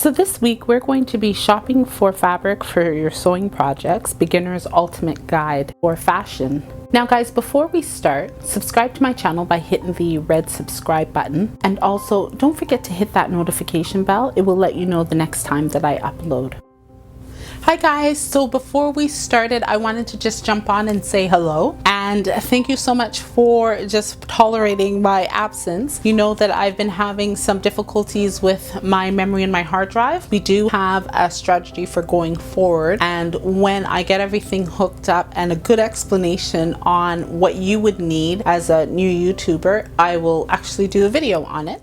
So this week we're going to be shopping for fabric for your sewing projects, beginner's ultimate guide for fashion. Now guys, before we start, subscribe to my channel by hitting the red subscribe button, and also don't forget to hit that notification bell. It will let you know the next time that I upload. Hi guys, so before we started, I wanted to just jump on and say hello and thank you so much for just tolerating my absence. You know that I've been having some difficulties with my memory and my hard drive. We do have a strategy for going forward, and when I get everything hooked up and a good explanation on what you would need as a new YouTuber, I will actually do a video on it.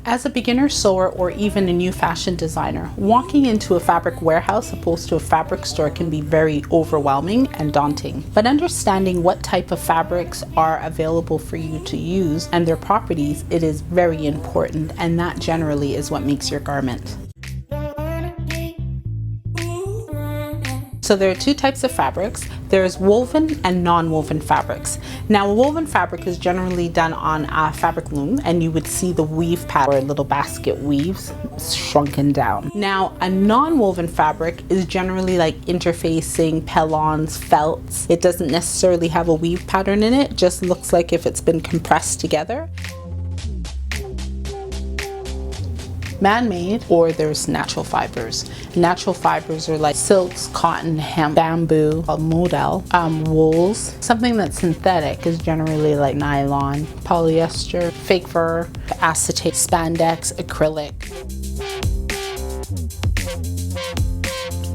As a beginner sewer or even a new fashion designer, walking into a fabric warehouse opposed to a fabric store can be very overwhelming and daunting. But understanding what type of fabrics are available for you to use and their properties, it is very important, and that generally is what makes your garment. So there are two types of fabrics. There's woven and non-woven fabrics. Now a woven fabric is generally done on a fabric loom, and you would see the weave pattern or little basket weaves shrunken down. Now a non-woven fabric is generally like interfacing, pelons, felts. It doesn't necessarily have a weave pattern in it, just looks like if it's been compressed together. Man-made, or there's natural fibers. Natural fibers are like silks, cotton, hemp, bamboo, modal, wools. Something that's synthetic is generally like nylon, polyester, fake fur, acetate, spandex, acrylic.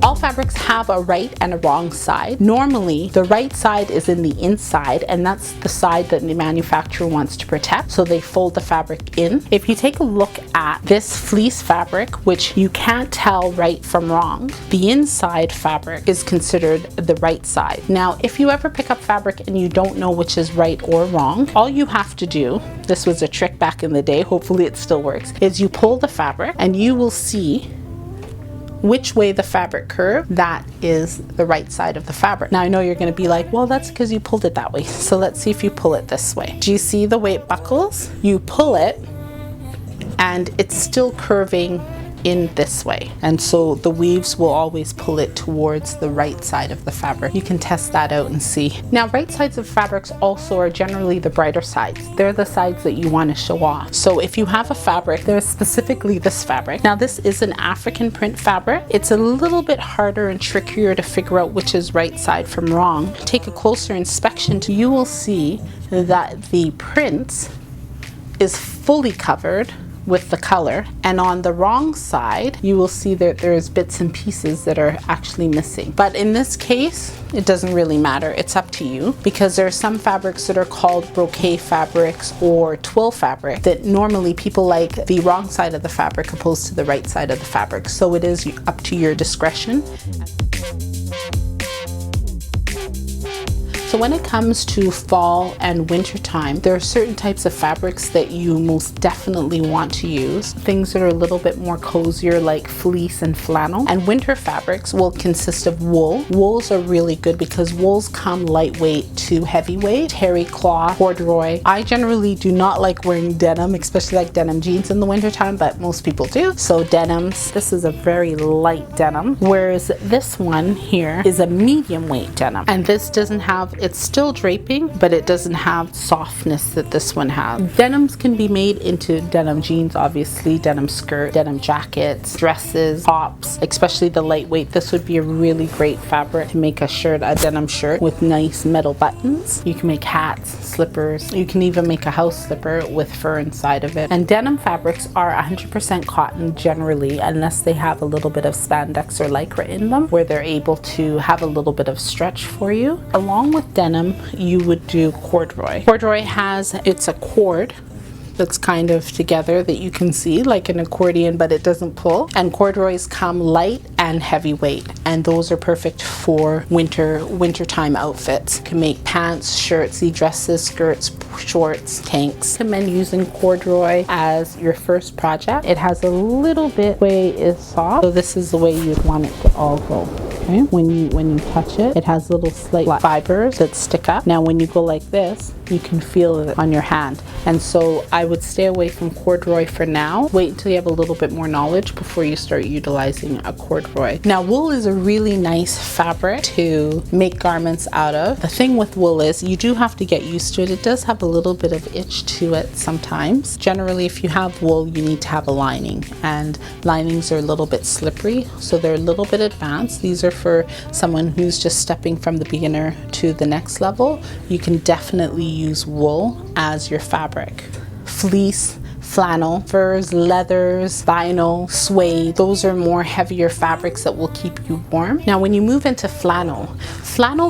All fabrics have a right and a wrong side. Normally, the right side is in the inside, and that's the side that the manufacturer wants to protect, so they fold the fabric in. If you take a look at this fleece fabric, which you can't tell right from wrong, the inside fabric is considered the right side. Now, if you ever pick up fabric and you don't know which is right or wrong, all you have to do, this was a trick back in the day, hopefully it still works, is you pull the fabric and you will see which way the fabric curved, that is the right side of the fabric. Now I know you're going to be like, well, that's because you pulled it that way. So let's see if you pull it this way. Do you see the way it buckles? You pull it and it's still curving in this way, and so the weaves will always pull it towards the right side of the fabric. You can test that out and see. Now right sides of fabrics also are generally the brighter sides. They're the sides that you want to show off. So if you have a fabric, there's specifically this fabric. Now this is an African print fabric. It's a little bit harder and trickier to figure out which is right side from wrong. Take a closer inspection, you will see that the print is fully covered with the color, and on the wrong side you will see that there's bits and pieces that are actually missing. But in this case it doesn't really matter, it's up to you, because there are some fabrics that are called brocade fabrics or twill fabric that normally people like the wrong side of the fabric opposed to the right side of the fabric, so it is up to your discretion. So when it comes to fall and winter time, there are certain types of fabrics that you most definitely want to use. Things that are a little bit more cozier like fleece and flannel. And winter fabrics will consist of wool. Wools are really good because wools come lightweight to heavyweight. Terry cloth, corduroy. I generally do not like wearing denim, especially like denim jeans in the winter time, but most people do. So denims, this is a very light denim, whereas this one here is a medium weight denim. And this doesn't have, it's still draping, but it doesn't have softness that this one has. Denims can be made into denim jeans, obviously, denim skirt, denim jackets, dresses, tops, especially the lightweight. This would be a really great fabric to make a shirt, a denim shirt with nice metal buttons. You can make hats, slippers. You can even make a house slipper with fur inside of it. And denim fabrics are 100% cotton generally, unless they have a little bit of spandex or lycra in them, where they're able to have a little bit of stretch for you. Along with denim, you would do corduroy. Corduroy has, it's a cord that's kind of together that you can see like an accordion, but it doesn't pull. And corduroys come light and heavyweight, and those are perfect for wintertime outfits. You can make pants, shirts, dresses, skirts, shorts, tanks. I recommend using corduroy as your first project. It has a little bit way is soft, so this is the way you'd want it to all go. Okay, when you touch it, it has little slight fibers that stick up. Now when you go like this, you can feel it on your hand, and so I would stay away from corduroy for now. Wait until you have a little bit more knowledge before you start utilizing a corduroy. Now wool is a really nice fabric to make garments out of. The thing with wool is you do have to get used to it. It does have a little bit of itch to it sometimes. Generally, if you have wool, you need to have a lining, and linings are a little bit slippery, so they're a little bit advanced. These are for someone who's just stepping from the beginner to the next level. You can definitely use wool as your fabric. Fleece, flannel, furs, leathers, vinyl, suede, those are more heavier fabrics that will keep you warm. Now when you move into flannel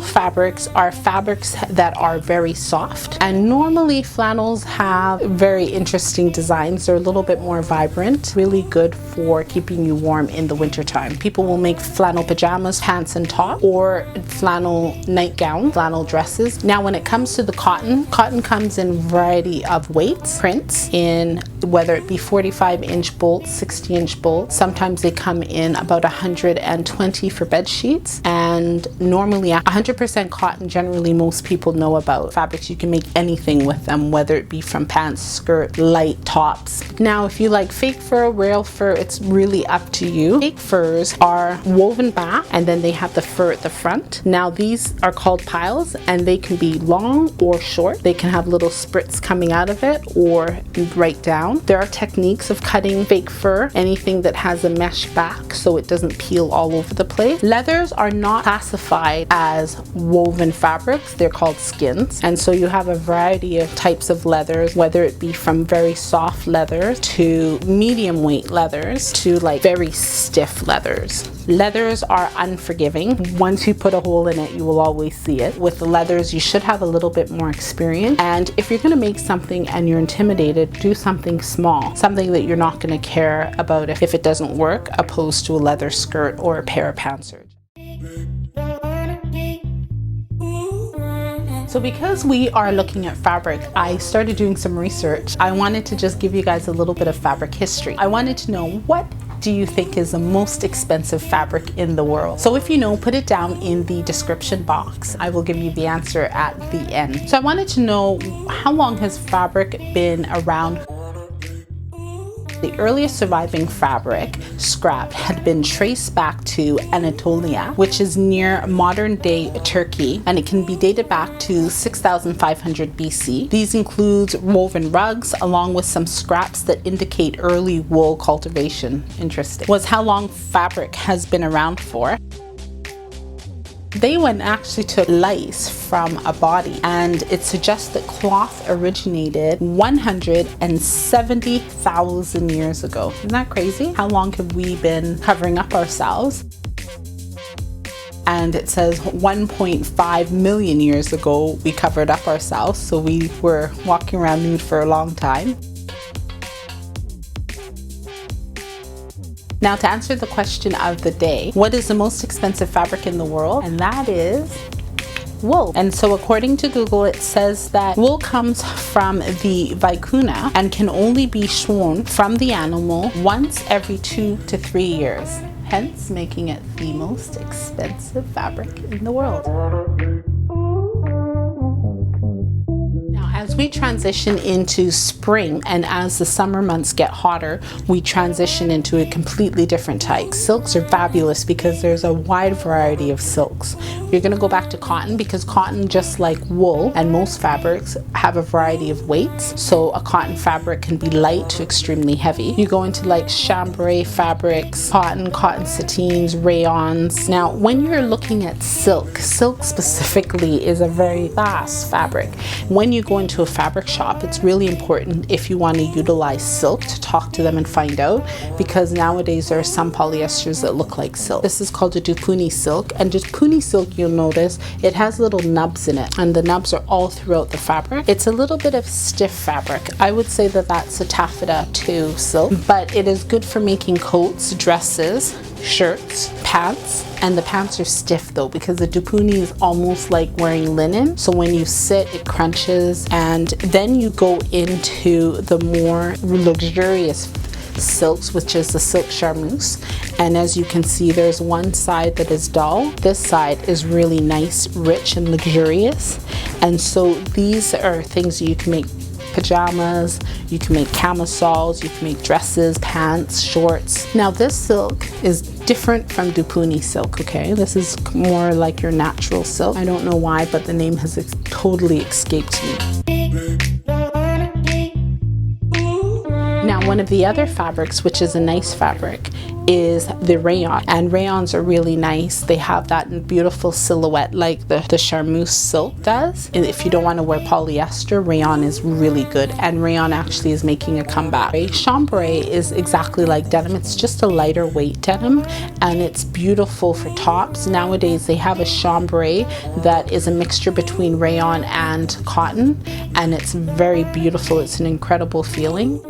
fabrics are fabrics that are very soft, and normally flannels have very interesting designs. They're a little bit more vibrant, really good for keeping you warm in the wintertime. People will make flannel pajamas, pants and top, or flannel nightgown, flannel dresses. Now when it comes to the cotton comes in a variety of weights, prints, in whether it be 45-inch bolts, 60-inch bolts. Sometimes they come in about 120 for bed sheets, and normally 100% cotton. Generally most people know about fabrics. You can make anything with them, whether it be from pants, skirt, light tops. Now if you like fake fur, real fur, it's really up to you. Fake furs are woven back, and then they have the fur at the front. Now these are called piles, and they can be long or short. They can have little sprits coming out of it or right down. There are techniques of cutting fake fur, anything that has a mesh back so it doesn't peel all over the place. Leathers are not classified as woven fabrics, they're called skins, and so you have a variety of types of leathers, whether it be from very soft leathers to medium weight leathers to like very stiff leathers. Leathers are unforgiving. Once you put a hole in it, you will always see it. With the leathers, you should have a little bit more experience, and if you're going to make something and you're intimidated, do something small, something that you're not going to care about if it doesn't work, opposed to a leather skirt or a pair of pants. So because we are looking at fabric, I started doing some research. I wanted to just give you guys a little bit of fabric history. I wanted to know, what do you think is the most expensive fabric in the world? So if you know, put it down in the description box. I will give you the answer at the end. So I wanted to know, how long has fabric been around? The earliest surviving fabric, scrap, had been traced back to Anatolia, which is near modern-day Turkey, and it can be dated back to 6,500 BC. These include woven rugs, along with some scraps that indicate early wool cultivation. Interesting. Was how long fabric has been around for. They went actually took lice from a body, and it suggests that cloth originated 170,000 years ago. Isn't that crazy? How long have we been covering up ourselves? And it says 1.5 million years ago we covered up ourselves, so we were walking around nude for a long time. Now to answer the question of the day, what is the most expensive fabric in the world? And that is wool. And so according to Google, it says that wool comes from the vicuna and can only be shorn from the animal once every 2 to 3 years, hence making it the most expensive fabric in the world. As we transition into spring, and as the summer months get hotter, we transition into a completely different type. Silks are fabulous because there's a wide variety of silks. You're going to go back to cotton, because cotton, just like wool and most fabrics, have a variety of weights. So a cotton fabric can be light to extremely heavy. You go into like chambray fabrics, cotton sateens, rayons. Now when you're looking at silk specifically is a very fast fabric. When you go into a fabric shop, it's really important, if you want to utilize silk, to talk to them and find out, because nowadays there are some polyesters that look like silk. This is called a Dupuni silk, and Dupuni silk, you'll notice it has little nubs in it, and the nubs are all throughout the fabric. It's a little bit of stiff fabric. I would say that that's a taffeta 2 silk, but it is good for making coats, dresses, shirts, pants, and the pants are stiff though because the dupuni is almost like wearing linen. So when you sit, it crunches. And then you go into the more luxurious silks, which is the silk charmeuse. And as you can see, there's one side that is dull. This side is really nice, rich, and luxurious. And so these are things you can make pajamas, you can make camisoles, you can make dresses, pants, shorts. Now this silk is different from dupuni silk, okay? This is more like your natural silk. I don't know why, but the name has totally escaped me. Now, one of the other fabrics, which is a nice fabric, is the rayon. And rayons are really nice. They have that beautiful silhouette like the charmeuse silk does. And if you don't want to wear polyester, rayon is really good. And rayon actually is making a comeback. Chambray is exactly like denim. It's just a lighter weight denim, and it's beautiful for tops. Nowadays, they have a chambray that is a mixture between rayon and cotton, and it's very beautiful. It's an incredible feeling.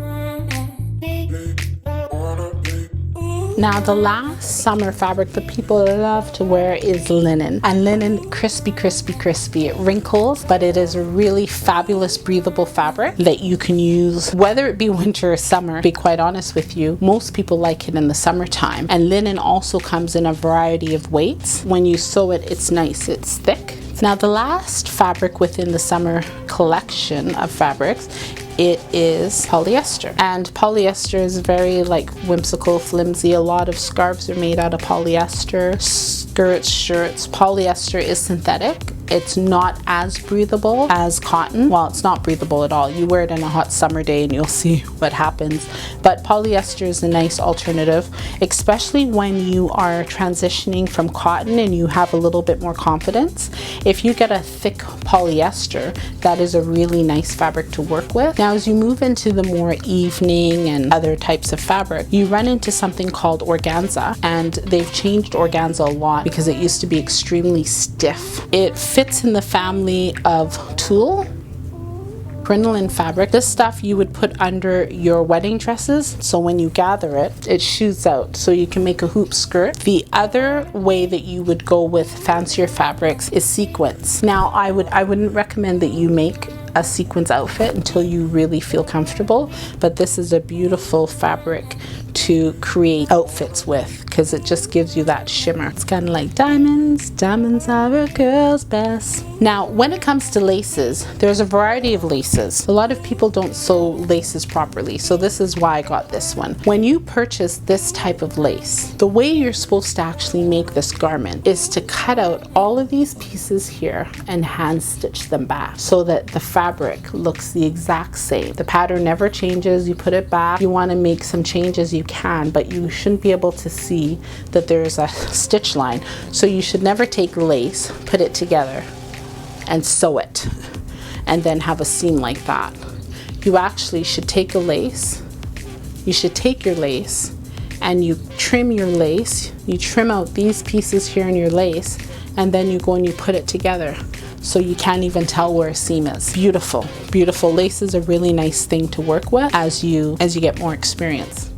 Now the last summer fabric that people love to wear is linen. And linen, crispy, crispy, crispy. It wrinkles, but it is a really fabulous breathable fabric that you can use whether it be winter or summer. To be quite honest with you, most people like it in the summertime. And linen also comes in a variety of weights. When you sew it, it's nice, it's thick. Now the last fabric within the summer collection of fabrics, it is polyester. And polyester is very like whimsical, flimsy. A lot of scarves are made out of polyester, skirts, shirts. Polyester is synthetic. It's not as breathable as cotton. Well, it's not breathable at all. You wear it in a hot summer day and you'll see what happens. But polyester is a nice alternative, especially when you are transitioning from cotton and you have a little bit more confidence. If you get a thick polyester, that is a really nice fabric to work with. Now, as you move into the more evening and other types of fabric, you run into something called organza, and they've changed organza a lot because it used to be extremely stiff. It fits in the family of tulle, crinoline fabric. This stuff you would put under your wedding dresses, so when you gather it, it shoots out, so you can make a hoop skirt. The other way that you would go with fancier fabrics is sequins. Now, I wouldn't recommend that you make a sequins outfit until you really feel comfortable, but this is a beautiful fabric to create outfits with because it just gives you that shimmer. It's kind of like diamonds. Diamonds are a girl's best. Now, when it comes to laces, there's a variety of laces. A lot of people don't sew laces properly, so this is why I got this one. When you purchase this type of lace, the way you're supposed to actually make this garment is to cut out all of these pieces here and hand stitch them back so that the fabric looks the exact same. The pattern never changes. You put it back. You want to make some changes, you can, but you shouldn't be able to see that there's a stitch line. So you should never take lace, put it together and sew it and then have a seam like that. You actually should take a lace, you should take your lace and you trim your lace, you trim out these pieces here in your lace, and then you go and you put it together so you can't even tell where a seam is. Beautiful, beautiful. Lace is a really nice thing to work with as you get more experience.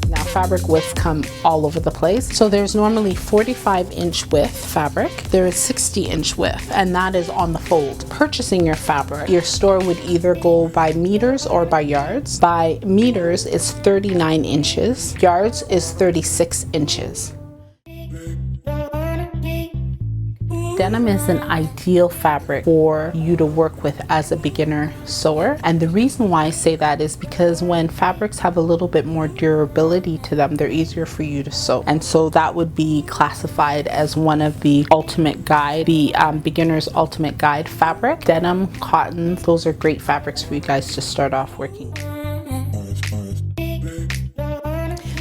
Now, fabric widths come all over the place. So there's normally 45-inch width fabric. There is 60-inch width, and that is on the fold. Purchasing your fabric, your store would either go by meters or by yards. By meters is 39 inches. Yards is 36 inches. Denim is an ideal fabric for you to work with as a beginner sewer. And the reason why I say that is because when fabrics have a little bit more durability to them, they're easier for you to sew. And so that would be classified as one of the ultimate guide, the beginner's ultimate guide fabric. Denim, cotton, those are great fabrics for you guys to start off working with.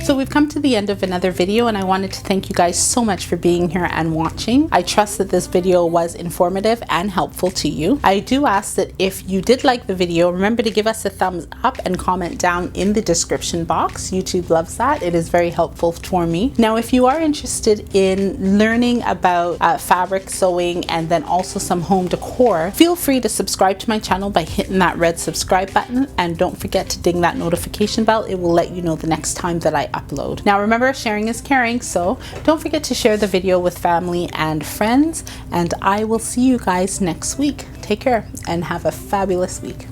So we've come to the end of another video, and I wanted to thank you guys so much for being here and watching. I trust that this video was informative and helpful to you. I do ask that if you did like the video, remember to give us a thumbs up and comment down in the description box. YouTube loves that. It is very helpful for me. Now, if you are interested in learning about fabric sewing and then also some home decor, feel free to subscribe to my channel by hitting that red subscribe button, and don't forget to ding that notification bell. It will let you know the next time that I upload. Now remember, sharing is caring, so don't forget to share the video with family and friends, and I will see you guys next week. Take care and have a fabulous week.